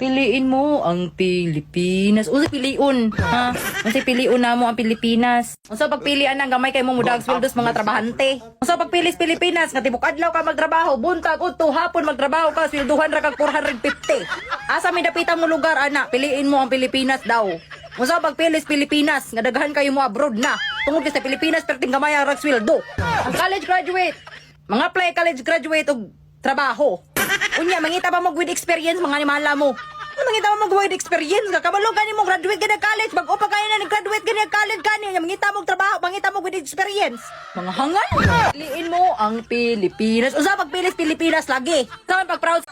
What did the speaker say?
Piliin mo ang Pilipinas. Unsa piliun? Ha? Unsa piliun namo ang Pilipinas? Unsa pagpilian ang gamay kay mo mudag sweldos mga trabahante? Unsa pagpilis Pilipinas nga tibok adlaw ka magtrabaho, buntag udto hapon magtrabaho ka swelduhan ra kag 450. Asa mi dapitang mo lugar ana? Piliin mo ang Pilipinas daw. Unsa pagpilis Pilipinas nga daghan kayo mo abroad na. Tungod sa Pilipinas perting gamay ang sweldo. Ang college graduate, mga apply college graduate og trabaho. Unya mangita ba mag with experience mga animala mo? Mangita mo mag-wide experience ka. Kabalo gani mo graduate gani college. Bago pa kaya na nag-graduate gani college gani. Mangita mo trabaho, mangita mo with experience. Mga hangal. Piliin mo ang Pilipinas. Usa pagpilis Pilipinas lagi. Saan pag proud